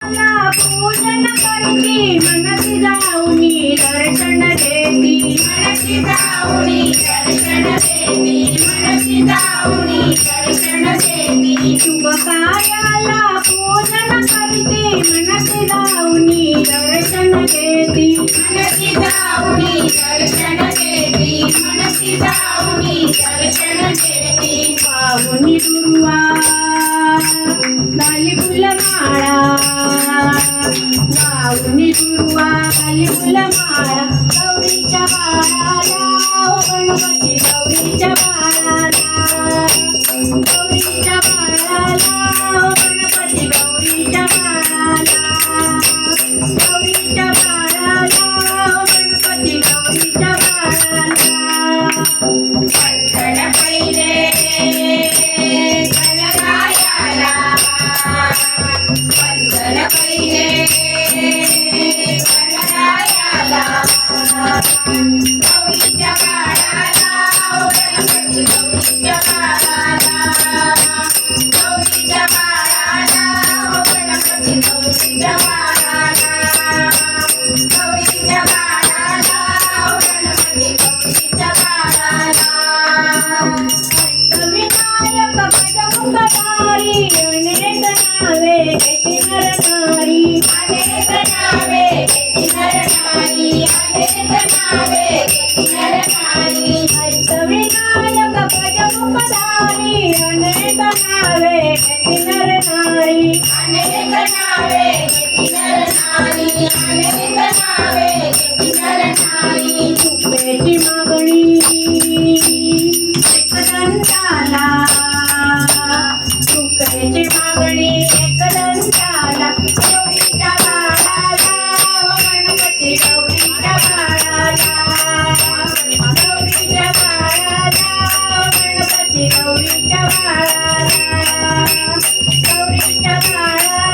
पूजन करती मनसी जाऊनी दर्शन देती मनसी जाऊनी दर्शन देती मनसी जाऊनी दर्शन देती शुभ कार्याला पूजन करती मनसी जाऊनी दर्शन देती मनसी जाऊनी दर्शन देती मनसी जाऊनी दर्शन देती पाहुनी दुर्वा झाली फुलमाळा पाहुनी दुर्वा झाली फुलमाळा गौरीच्या बाळाला ओ गणपती गौरीच्या बाळाला गौरीच्या बाळाला ओ गणपती गौरीच्या बाळाला गौरीच्या बाळाला ओ गणपती गौरीच्या बाळाला पंधरा पहिले गणरायाला पंधरा पहिले गणरायाला गौरीच्या बाळाला ओ गणपती गौरीच्या बाळाला गौरीच्या बाळाला ओ गणपती गौरीच्या बाळाला गौरीच्या बाळाला ओ गणपती गौरीच्या बाळाला विनायक भजमुखधारी अनेक नावे घेती नरनारी अनेक नावे घेती नरनारी अनेक नावे घेती नरनारी विनायक भजमुखधारी अनेक नावे घेती नरनारी अनेक नावे घेती नरनारी अनेक नावे घेती नरनारी तुपेची मागणी एकदंताला तुपेची मागणी एकदंताला गौरीच्या बाळाला ओ गणपती गौरीच्या बाळाला गौरीच्या बाळाला ओ गणपती गौरीच्या बाळाला गौरीच्या बाळाला